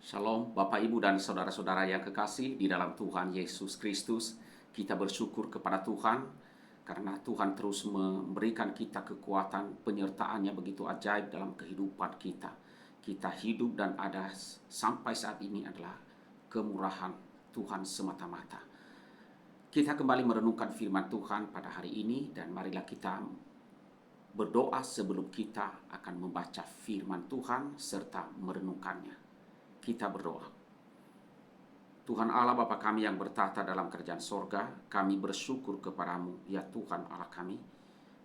Shalom Bapak Ibu dan saudara-saudara yang kekasih di dalam Tuhan Yesus Kristus. Kita bersyukur kepada Tuhan karena Tuhan terus memberikan kita kekuatan, penyertaan-Nya begitu ajaib dalam kehidupan kita. Kita hidup dan ada sampai saat ini adalah kemurahan Tuhan semata-mata. Kita kembali merenungkan firman Tuhan pada hari ini dan marilah kita berdoa sebelum kita akan membaca firman Tuhan serta merenungkannya. Kita berdoa. Tuhan Allah Bapa kami yang bertata dalam kerajaan sorga, kami bersyukur kepadamu, ya Tuhan Allah kami.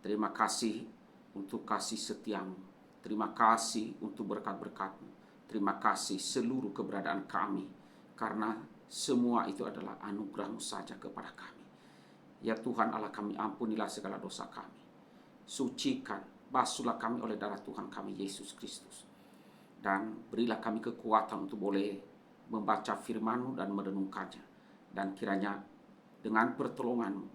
Terima kasih untuk kasih setiamu. Terima kasih untuk berkat-berkatmu. Terima kasih seluruh keberadaan kami, karena semua itu adalah anugerahmu saja kepada kami. Ya Tuhan Allah kami, ampunilah segala dosa kami. Sucikan, basuhlah kami oleh darah Tuhan kami Yesus Kristus. Dan berilah kami kekuatan untuk boleh membaca firman-Mu dan merenungkannya. Dan kiranya dengan pertolongan-Mu,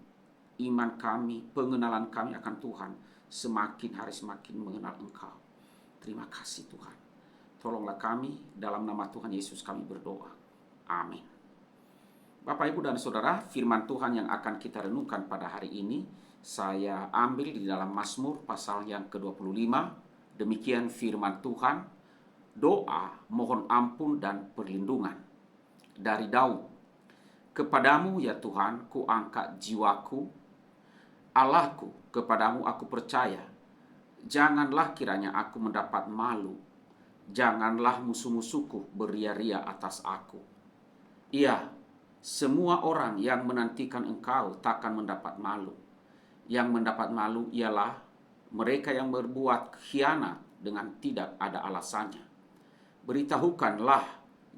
iman kami, pengenalan kami akan Tuhan semakin hari semakin mengenal Engkau. Terima kasih Tuhan. Tolonglah kami, dalam nama Tuhan Yesus kami berdoa. Amin. Bapak, Ibu, dan Saudara, firman Tuhan yang akan kita renungkan pada hari ini, saya ambil di dalam Mazmur pasal yang ke-25. Demikian firman Tuhan. Doa mohon ampun dan perlindungan dari Daud. Kepadamu ya Tuhan ku angkat jiwaku, Allahku kepadamu aku percaya. Janganlah kiranya aku mendapat malu, janganlah musuh-musuhku beria-ria atas aku. Iya, semua orang yang menantikan Engkau takkan mendapat malu. Yang mendapat malu ialah mereka yang berbuat khianat dengan tidak ada alasannya. Beritahukanlah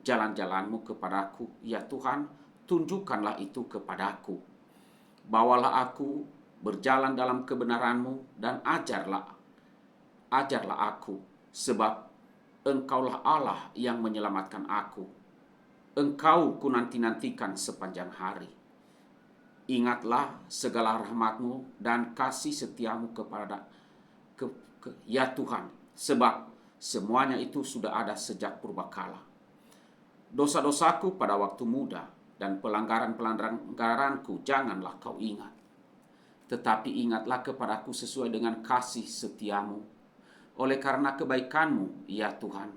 jalan-jalan-Mu kepadaku, ya Tuhan, tunjukkanlah itu kepadaku. Bawalah aku berjalan dalam kebenaran-Mu dan ajarlah aku, sebab Engkaulah Allah yang menyelamatkan aku. Engkau ku nanti-nantikan sepanjang hari. Ingatlah segala rahmat-Mu dan kasih setia-Mu kepada ya Tuhan, sebab semuanya itu sudah ada sejak purbakala. Dosa-dosaku pada waktu muda dan pelanggaran-pelanggaranku janganlah Kau ingat. Tetapi ingatlah kepadaku sesuai dengan kasih setiamu. Oleh karena kebaikan-Mu, ya Tuhan.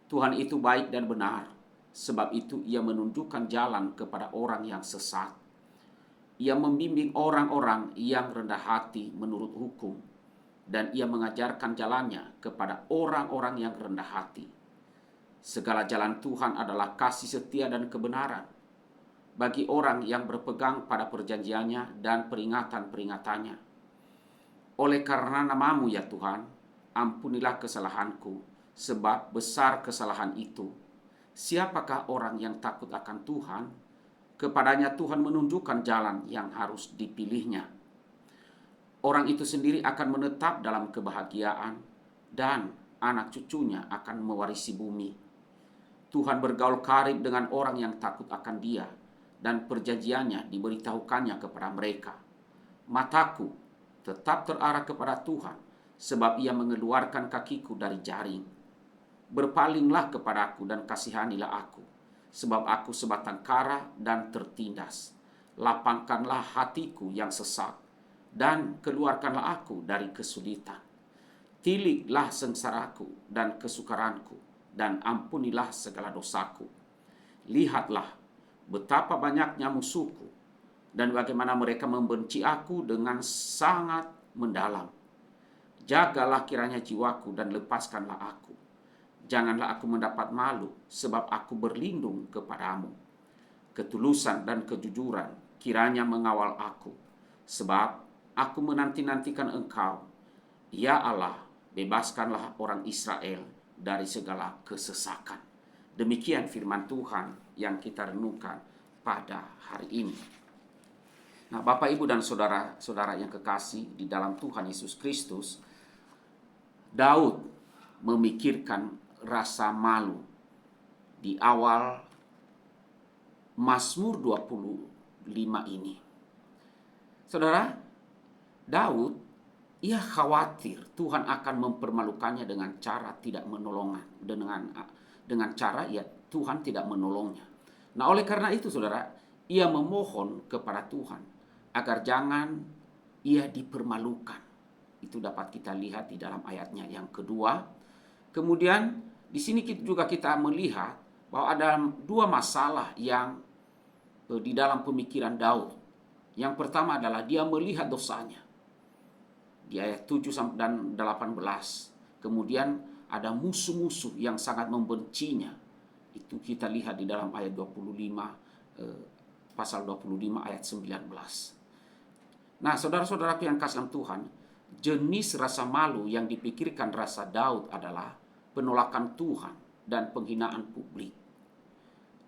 Tuhan itu baik dan benar, sebab itu Ia menunjukkan jalan kepada orang yang sesat. Ia membimbing orang-orang yang rendah hati menurut hukum, dan Ia mengajarkan jalannya kepada orang-orang yang rendah hati. Segala jalan Tuhan adalah kasih setia dan kebenaran bagi orang yang berpegang pada perjanjiannya dan peringatan-peringatannya. Oleh karena nama-Mu ya Tuhan, ampunilah kesalahanku, sebab besar kesalahan itu. Siapakah orang yang takut akan Tuhan? Kepadanya Tuhan menunjukkan jalan yang harus dipilihnya. Orang itu sendiri akan menetap dalam kebahagiaan dan anak cucunya akan mewarisi bumi. Tuhan bergaul karib dengan orang yang takut akan Dia dan perjanjiannya diberitahukannya kepada mereka. Mataku tetap terarah kepada Tuhan, sebab Ia mengeluarkan kakiku dari jaring. Berpalinglah kepadaku dan kasihanilah aku, sebab aku sebatang kara dan tertindas. Lapangkanlah hatiku yang sesak, dan keluarkanlah aku dari kesulitan. Tiliklah sengsaraku dan kesukaranku, dan ampunilah segala dosaku. Lihatlah betapa banyaknya musuhku, dan bagaimana mereka membenci aku dengan sangat mendalam. Jagalah kiranya jiwaku dan lepaskanlah aku. Janganlah aku mendapat malu, sebab aku berlindung kepadamu. Ketulusan dan kejujuran kiranya mengawal aku, sebab aku menanti-nantikan Engkau. Ya Allah, bebaskanlah orang Israel dari segala kesesakan. Demikian firman Tuhan yang kita renungkan pada hari ini. Nah, Bapak, Ibu, dan saudara-saudara yang kekasih di dalam Tuhan Yesus Kristus, Daud memikirkan rasa malu di awal Mazmur 25 ini. Saudara, Daud, ia khawatir Tuhan akan mempermalukannya dengan cara tidak menolong, dengan cara ya Tuhan tidak menolongnya. Nah, oleh karena itu saudara, ia memohon kepada Tuhan agar jangan ia dipermalukan. Itu dapat kita lihat di dalam ayatnya yang kedua. Kemudian di sini juga kita melihat bahwa ada dua masalah yang di dalam pemikiran Daud. Yang pertama adalah dia melihat dosanya. Di ayat 7 dan 18. Kemudian ada musuh-musuh yang sangat membencinya. Itu kita lihat di dalam ayat 25, pasal 25 ayat 19. Nah, saudara-saudaraku yang kasih dalam Tuhan, jenis rasa malu yang dipikirkan rasa Daud adalah penolakan Tuhan dan penghinaan publik.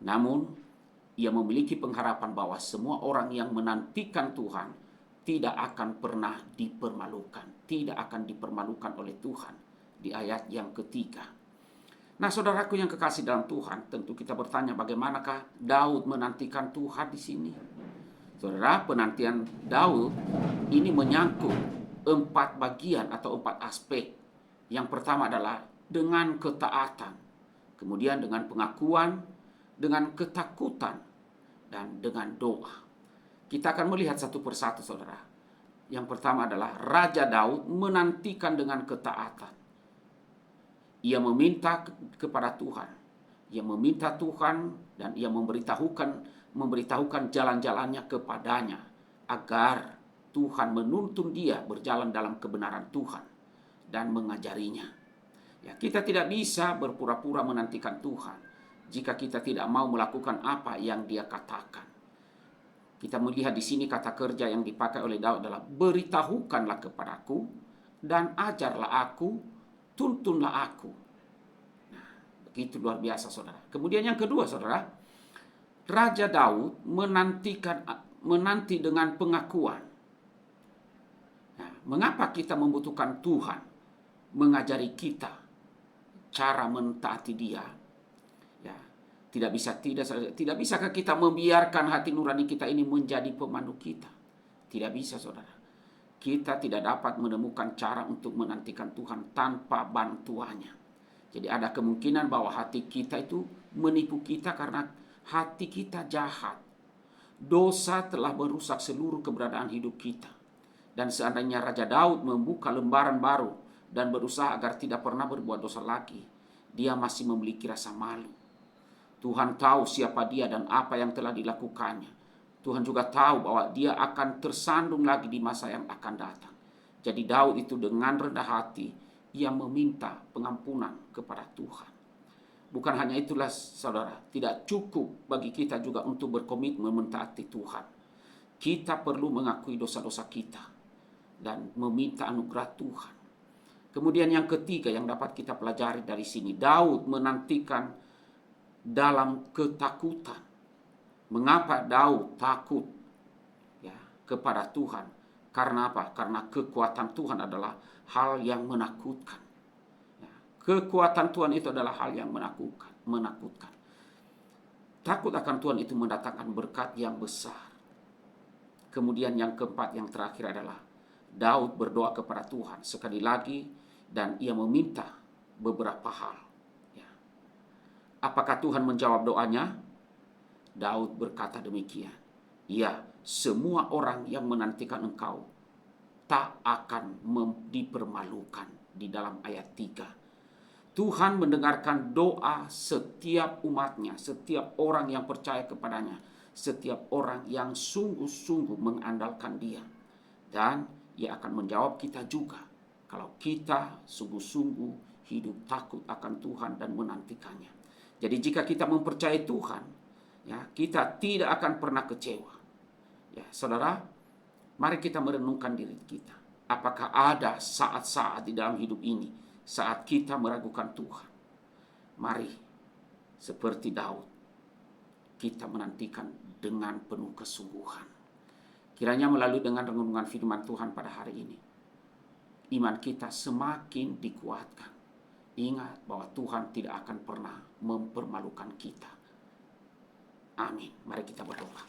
Namun, ia memiliki pengharapan bahwa semua orang yang menantikan Tuhan tidak akan pernah dipermalukan. Tidak akan dipermalukan oleh Tuhan. Di ayat yang ketiga. Nah, saudaraku yang kekasih dalam Tuhan, tentu kita bertanya bagaimanakah Daud menantikan Tuhan di sini? Saudara, penantian Daud ini menyangkut 4 bagian atau 4 aspek. Yang pertama adalah dengan ketaatan, kemudian dengan pengakuan, dengan ketakutan, dan dengan doa. Kita akan melihat satu persatu, saudara. Yang pertama adalah Raja Daud menantikan dengan ketaatan. Ia meminta kepada Tuhan. Ia meminta Tuhan dan ia memberitahukan jalan-jalannya kepadanya agar Tuhan menuntun dia berjalan dalam kebenaran Tuhan dan mengajarinya. Ya, kita tidak bisa berpura-pura menantikan Tuhan jika kita tidak mau melakukan apa yang Dia katakan. Kita melihat di sini kata kerja yang dipakai oleh Daud adalah beritahukanlah kepadaku dan ajarlah aku, tuntunlah aku. Nah, begitu luar biasa, saudara. Kemudian yang kedua, saudara, Raja Daud menanti dengan pengakuan. Nah, mengapa kita membutuhkan Tuhan mengajari kita cara mentaati Dia? Ya, tidak bisakah kita membiarkan hati nurani kita ini menjadi pemandu kita? Tidak bisa, saudara. Kita tidak dapat menemukan cara untuk menantikan Tuhan tanpa bantuannya. Jadi ada kemungkinan bahwa hati kita itu menipu kita karena hati kita jahat. Dosa telah merusak seluruh keberadaan hidup kita. Dan seandainya Raja Daud membuka lembaran baru dan berusaha agar tidak pernah berbuat dosa lagi, dia masih memiliki rasa malu. Tuhan tahu siapa dia dan apa yang telah dilakukannya. Tuhan juga tahu bahwa dia akan tersandung lagi di masa yang akan datang. Jadi Daud itu dengan rendah hati, ia meminta pengampunan kepada Tuhan. Bukan hanya itulah, saudara, tidak cukup bagi kita juga untuk berkomitmen mentaati Tuhan. Kita perlu mengakui dosa-dosa kita dan meminta anugerah Tuhan. Kemudian yang ketiga yang dapat kita pelajari dari sini, Daud menantikan dalam ketakutan. Mengapa Daud takut ya kepada Tuhan? Karena apa? Karena kekuatan Tuhan adalah hal yang menakutkan. Ya, kekuatan Tuhan itu adalah hal yang menakutkan. Takut akan Tuhan itu mendatangkan berkat yang besar. Kemudian yang keempat, yang terakhir adalah Daud berdoa kepada Tuhan sekali lagi dan ia meminta beberapa hal. Ya. Apakah Tuhan menjawab doanya? Daud berkata demikian. Ya, semua orang yang menantikan engkau tak akan dipermalukan. Di dalam ayat 3. Tuhan mendengarkan doa setiap umatnya, setiap orang yang percaya kepadanya, setiap orang yang sungguh-sungguh mengandalkan Dia. Dan Ia akan menjawab kita juga kalau kita sungguh-sungguh hidup takut akan Tuhan dan menantikannya. Jadi jika kita mempercayai Tuhan, ya, kita tidak akan pernah kecewa. Ya, saudara, mari kita merenungkan diri kita. Apakah ada saat-saat di dalam hidup ini saat kita meragukan Tuhan? Mari, seperti Daud, kita menantikan dengan penuh kesungguhan. Kiranya melalui dengan renungan firman Tuhan pada hari ini, iman kita semakin dikuatkan. Ingat bahwa Tuhan tidak akan pernah mempermalukan kita. Amin. Mari kita berdoa.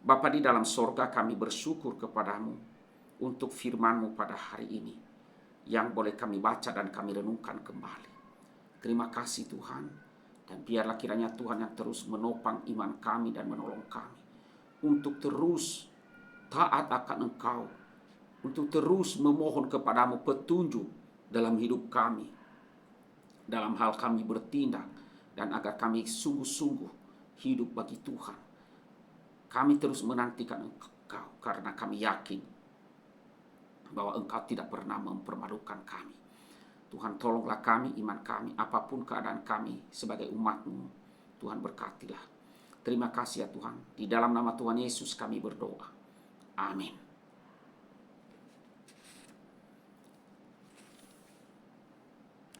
Bapa di dalam sorga, kami bersyukur kepadamu untuk firman-Mu pada hari ini yang boleh kami baca dan kami renungkan kembali. Terima kasih Tuhan. Dan biarlah kiranya Tuhan yang terus menopang iman kami dan menolong kami untuk terus taat akan Engkau, untuk terus memohon kepadamu petunjuk dalam hidup kami, dalam hal kami bertindak, dan agar kami sungguh-sungguh hidup bagi Tuhan. Kami terus menantikan Engkau karena kami yakin bahwa Engkau tidak pernah mempermalukan kami. Tuhan, tolonglah kami, iman kami, apapun keadaan kami sebagai umat-Mu. Tuhan, berkatilah. Terima kasih ya Tuhan. Di dalam nama Tuhan Yesus kami berdoa. Amin.